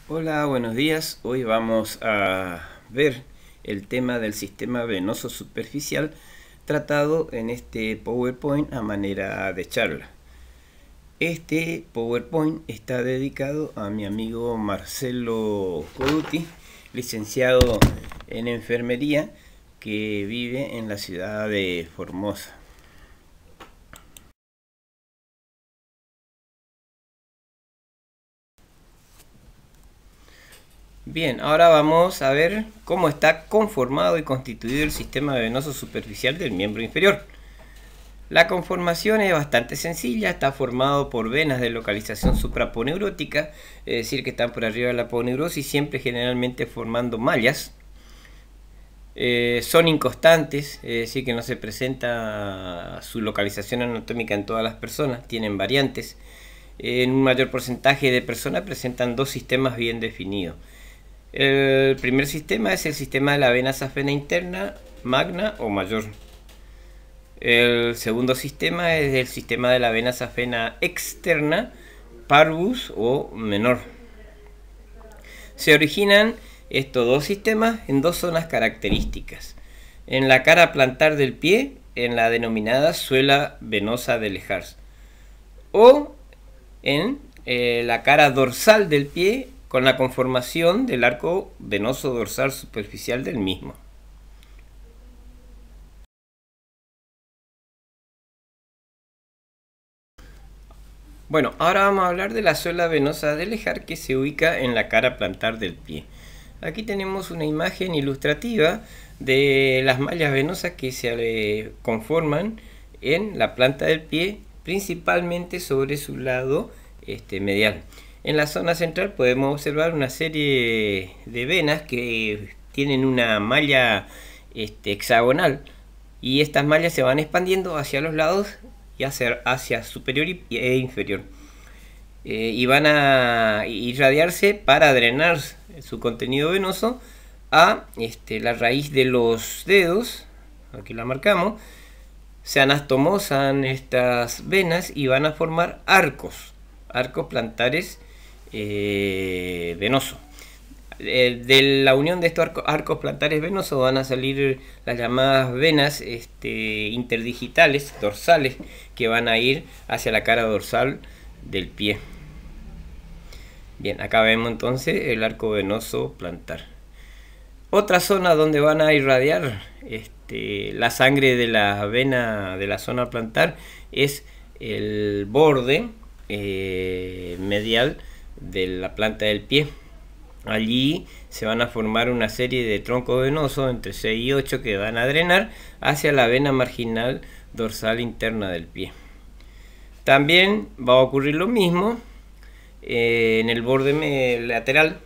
Hola, buenos días. Hoy vamos a ver el tema del sistema venoso superficial tratado en este PowerPoint a manera de charla. Este PowerPoint está dedicado a mi amigo Marcelo Coduti, licenciado en enfermería que vive en la ciudad de Formosa. Bien, ahora vamos a ver cómo está conformado y constituido el sistema venoso superficial del miembro inferior. La conformación es bastante sencilla, está formado por venas de localización supraponeurótica, es decir, que están por arriba de la aponeurosis, siempre generalmente formando mallas. Son inconstantes, es decir, que no se presenta su localización anatómica en todas las personas, tienen variantes. En un mayor porcentaje de personas presentan dos sistemas bien definidos. El primer sistema es el sistema de la vena safena interna, magna o mayor. El segundo sistema es el sistema de la vena safena externa, parvus o menor. Se originan estos dos sistemas en dos zonas características. En la cara plantar del pie, en la denominada suela venosa de Lehars, o en la cara dorsal del pie, con la conformación del arco venoso dorsal superficial del mismo. Bueno, ahora vamos a hablar de la suela venosa de Lehars, que se ubica en la cara plantar del pie. Aquí tenemos una imagen ilustrativa de las mallas venosas que se conforman en la planta del pie, principalmente sobre su lado medial. En la zona central podemos observar una serie de venas que tienen una malla hexagonal, y estas mallas se van expandiendo hacia los lados y hacia superior e inferior, y van a irradiarse para drenar su contenido venoso a la raíz de los dedos. Aquí la marcamos. Se anastomosan estas venas y van a formar arcos plantares venosos. De la unión de estos arcos plantares venosos van a salir las llamadas venas interdigitales dorsales, que van a ir hacia la cara dorsal del pie. Bien, acá vemos entonces el arco venoso plantar. Otra zona donde van a irradiar la sangre de la vena de la zona plantar es el borde medial de la planta del pie. Allí se van a formar una serie de troncos venosos entre 6 y 8 que van a drenar hacia la vena marginal dorsal interna del pie. También va a ocurrir lo mismo en el borde lateral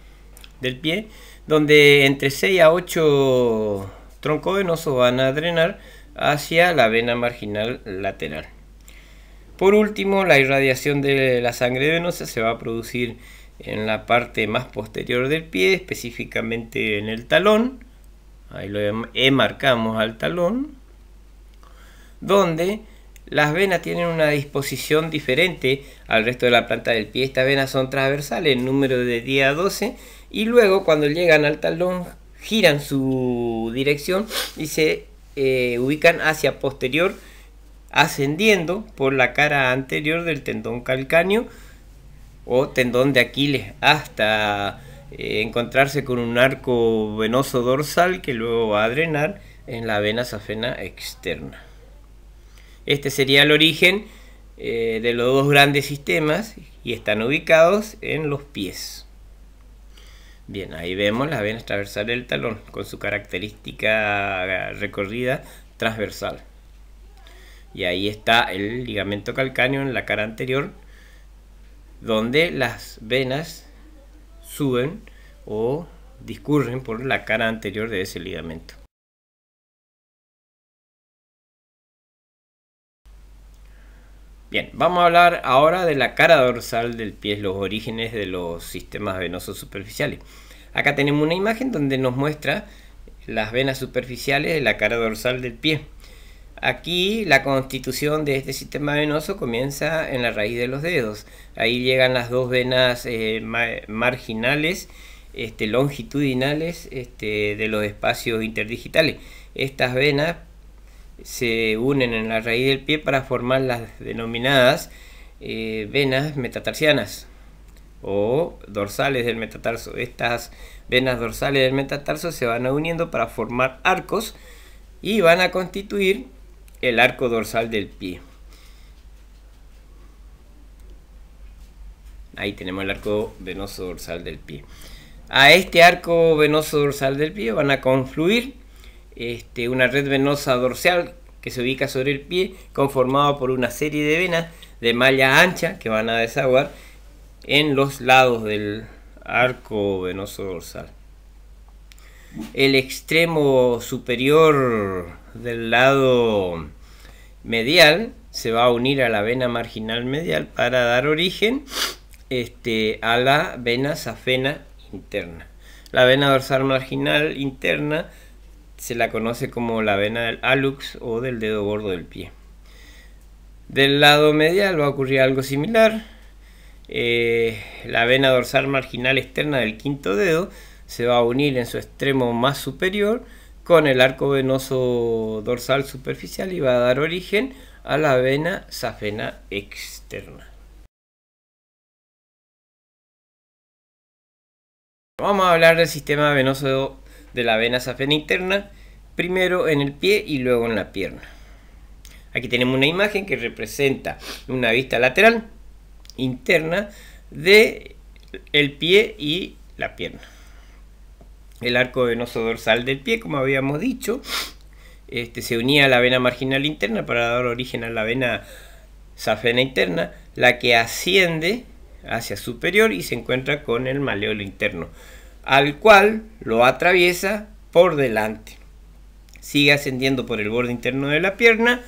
del pie, donde entre 6 a 8 troncos venosos van a drenar hacia la vena marginal lateral. Por último, la irradiación de la sangre venosa se va a producir en la parte más posterior del pie, específicamente en el talón. Ahí lo marcamos al talón, donde las venas tienen una disposición diferente al resto de la planta del pie. Estas venas son transversales en número de 10 a 12, y luego cuando llegan al talón giran su dirección y se ubican hacia posterior, ascendiendo por la cara anterior del tendón calcáneo o tendón de Aquiles hasta encontrarse con un arco venoso dorsal que luego va a drenar en la vena safena externa. Este sería el origen de los dos grandes sistemas, y están ubicados en los pies. Bien, ahí vemos las venas transversales del talón con su característica recorrida transversal. Y ahí está el ligamento calcáneo en la cara anterior, donde las venas suben o discurren por la cara anterior de ese ligamento. Bien, vamos a hablar ahora de la cara dorsal del pie, los orígenes de los sistemas venosos superficiales. Acá tenemos una imagen donde nos muestra las venas superficiales de la cara dorsal del pie. Aquí la constitución de este sistema venoso comienza en la raíz de los dedos. Ahí llegan las dos venas marginales, longitudinales, de los espacios interdigitales. Estas venas se unen en la raíz del pie para formar las denominadas venas metatarsianas o dorsales del metatarso. Estas venas dorsales del metatarso se van uniendo para formar arcos y van a constituir el arco dorsal del pie. Ahí tenemos el arco venoso dorsal del pie. A este arco venoso dorsal del pie van a confluir una red venosa dorsal que se ubica sobre el pie, conformada por una serie de venas de malla ancha que van a desaguar en los lados del arco venoso dorsal. El extremo superior del lado medial se va a unir a la vena marginal medial para dar origen a la vena safena interna. La vena dorsal marginal interna se la conoce como la vena del hallux o del dedo gordo del pie. Del lado medial va a ocurrir algo similar. La vena dorsal marginal externa del quinto dedo se va a unir en su extremo más superior con el arco venoso dorsal superficial y va a dar origen a la vena safena externa. Vamos a hablar del sistema venoso de la vena safena interna, primero en el pie y luego en la pierna. Aquí tenemos una imagen que representa una vista lateral interna de el pie y la pierna. El arco venoso dorsal del pie, como habíamos dicho, se unía a la vena marginal interna para dar origen a la vena safena interna, la que asciende hacia superior y se encuentra con el maleolo interno, al cual lo atraviesa por delante. Sigue ascendiendo por el borde interno de la pierna,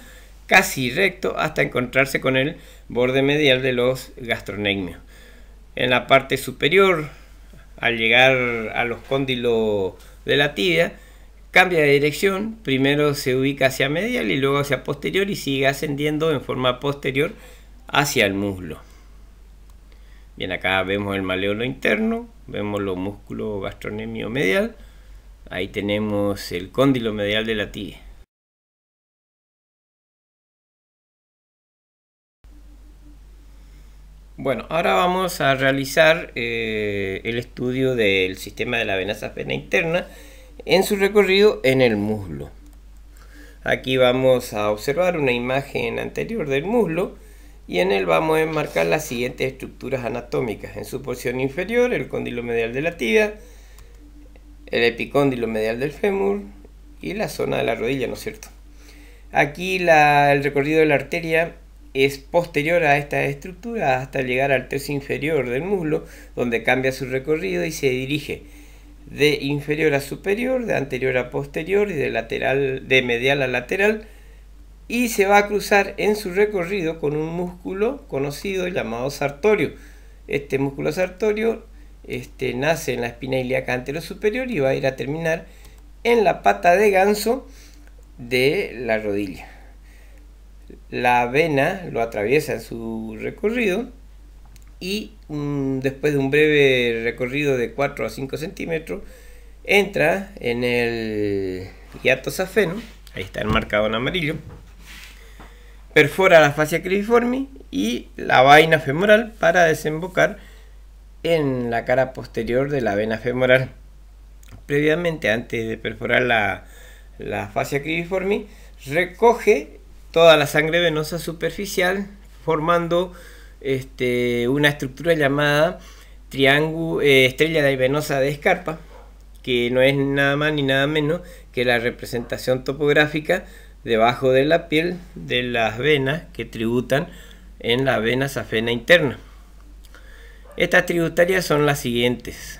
casi recto, hasta encontrarse con el borde medial de los gastrocnemios. En la parte superior, al llegar a los cóndilos de la tibia, cambia de dirección. Primero se ubica hacia medial y luego hacia posterior y sigue ascendiendo en forma posterior hacia el muslo. Bien, acá vemos el maleolo interno, vemos los músculos gastrocnemio medial. Ahí tenemos el cóndilo medial de la tibia. Bueno, ahora vamos a realizar el estudio del sistema de la vena safena interna en su recorrido en el muslo. Aquí vamos a observar una imagen anterior del muslo y en él vamos a enmarcar las siguientes estructuras anatómicas. En su porción inferior, el cóndilo medial de la tibia, el epicóndilo medial del fémur y la zona de la rodilla, ¿no es cierto? Aquí el recorrido de la arteria es posterior a esta estructura hasta llegar al tercio inferior del muslo, donde cambia su recorrido y se dirige de inferior a superior, de anterior a posterior y de medial a lateral, y se va a cruzar en su recorrido con un músculo conocido llamado sartorio. Este músculo sartorio nace en la espina ilíaca anterosuperior y va a ir a terminar en la pata de ganso de la rodilla. La vena lo atraviesa en su recorrido y después de un breve recorrido de 4 a 5 centímetros entra en el hiato safeno, ahí está enmarcado en amarillo, perfora la fascia cribiforme y la vaina femoral para desembocar en la cara posterior de la vena femoral. Previamente, antes de perforar la fascia cribiforme, recoge toda la sangre venosa superficial formando una estructura llamada estrella venosa de Scarpa, que no es nada más ni nada menos que la representación topográfica debajo de la piel de las venas que tributan en la vena safena interna. Estas tributarias son las siguientes: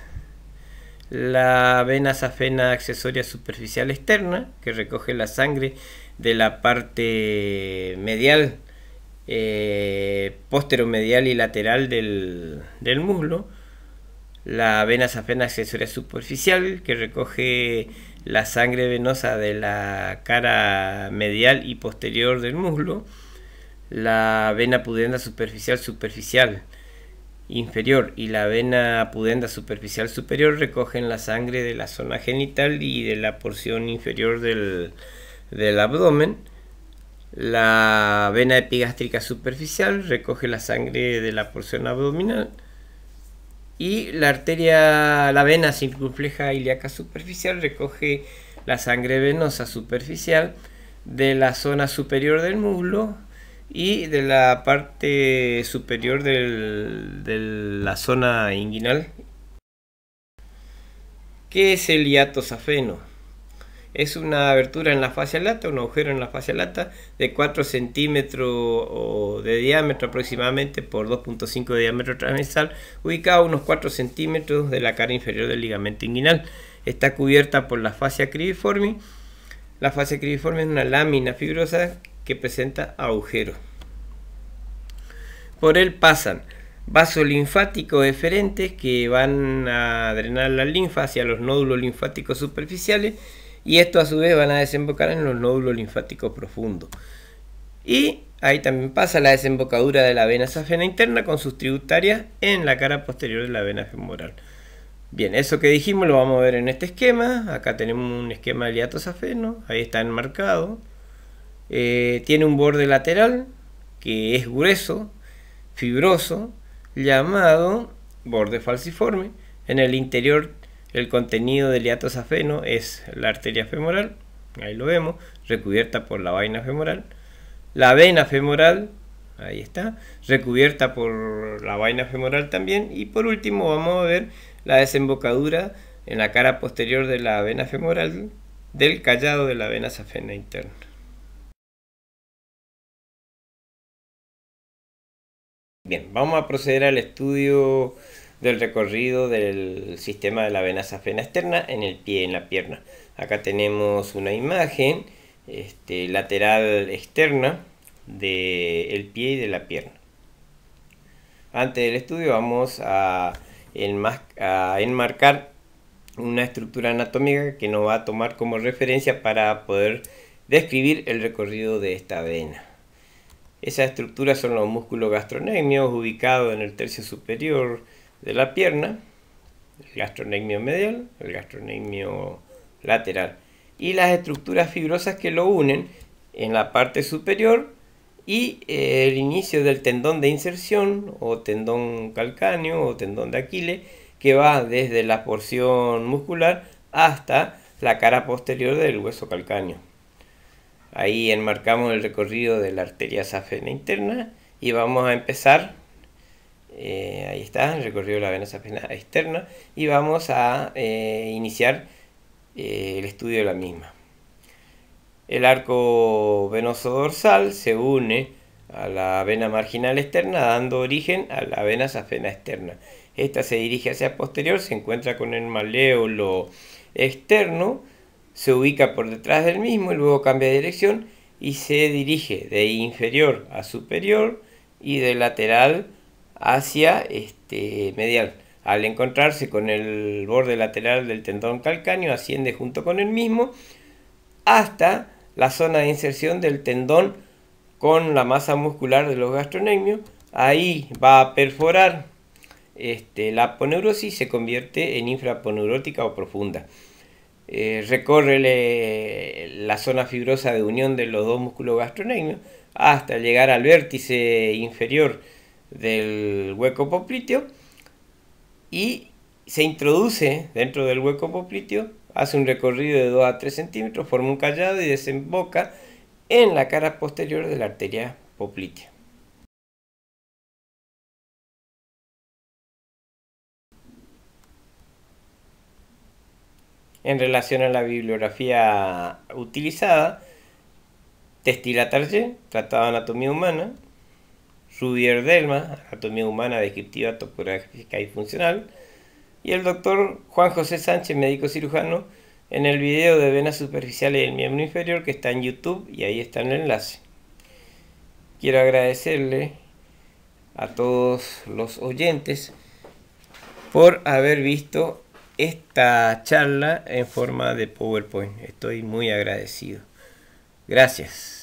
la vena safena accesoria superficial externa, que recoge la sangre de la parte medial, posteromedial y lateral del muslo. La vena safena accesoria superficial, que recoge la sangre venosa de la cara medial y posterior del muslo, la vena pudenda superficial inferior y la vena pudenda superficial superior recogen la sangre de la zona genital y de la porción inferior del abdomen. La vena epigástrica superficial recoge la sangre de la porción abdominal y la vena circunfleja ilíaca superficial recoge la sangre venosa superficial de la zona superior del muslo y de la parte superior de la zona inguinal. ¿Qué es el hiato safeno? Es una abertura en la fascia lata, un agujero en la fascia lata de 4 centímetros de diámetro aproximadamente por 2.5 de diámetro transversal, ubicado a unos 4 centímetros de la cara inferior del ligamento inguinal. Está cubierta por la fascia cribiforme. La fascia cribiforme es una lámina fibrosa que presenta agujeros. Por él pasan vasos linfáticos eferentes que van a drenar la linfa hacia los nódulos linfáticos superficiales, y estos a su vez van a desembocar en los nódulos linfáticos profundos. Y ahí también pasa la desembocadura de la vena safena interna con sus tributarias en la cara posterior de la vena femoral. Bien, eso que dijimos lo vamos a ver en este esquema. Acá tenemos un esquema del hiato safeno, ahí está enmarcado. Tiene un borde lateral que es grueso, fibroso, llamado borde falciforme. En el interior el contenido del hiato safeno es la arteria femoral, ahí lo vemos, recubierta por la vaina femoral. La vena femoral, ahí está, recubierta por la vaina femoral también. Y por último vamos a ver la desembocadura en la cara posterior de la vena femoral del callado de la vena safena interna. Bien, vamos a proceder al estudio del recorrido del sistema de la vena safena externa en el pie, en la pierna. Acá tenemos una imagen lateral externa del pie y de la pierna. Antes del estudio vamos a enmarcar una estructura anatómica que nos va a tomar como referencia para poder describir el recorrido de esta vena. Esas estructuras son los músculos gastrocnemios ubicados en el tercio superior de la pierna, el gastrocnemio medial, el gastrocnemio lateral, y las estructuras fibrosas que lo unen en la parte superior, y el inicio del tendón de inserción o tendón calcáneo o tendón de Aquiles, que va desde la porción muscular hasta la cara posterior del hueso calcáneo. Ahí enmarcamos el recorrido de la arteria safena interna y vamos a empezar. Ahí está el recorrido de la vena safena externa y vamos a iniciar el estudio de la misma. El arco venoso dorsal se une a la vena marginal externa dando origen a la vena safena externa. Esta se dirige hacia posterior, se encuentra con el maléolo externo, se ubica por detrás del mismo y luego cambia de dirección y se dirige de inferior a superior y de lateral hacia medial. Al encontrarse con el borde lateral del tendón calcáneo, asciende junto con el mismo hasta la zona de inserción del tendón con la masa muscular de los gastrocnemios. Ahí va a perforar la aponeurosis y se convierte en infraponeurótica o profunda. Recorre la zona fibrosa de unión de los dos músculos gastrocnemios hasta llegar al vértice inferior del hueco popliteo y se introduce dentro del hueco popliteo, hace un recorrido de 2 a 3 centímetros, forma un callado y desemboca en la cara posterior de la arteria poplitea. En relación a la bibliografía utilizada, Testila-Target, Tratado de Anatomía Humana, Rubier-Delma, Anatomía Humana Descriptiva, Topográfica y Funcional, y el doctor Juan José Sánchez, médico cirujano, en el video de venas superficiales del miembro inferior que está en YouTube, y ahí está el enlace. Quiero agradecerle a todos los oyentes por haber visto esta charla en forma de PowerPoint. Estoy muy agradecido. Gracias.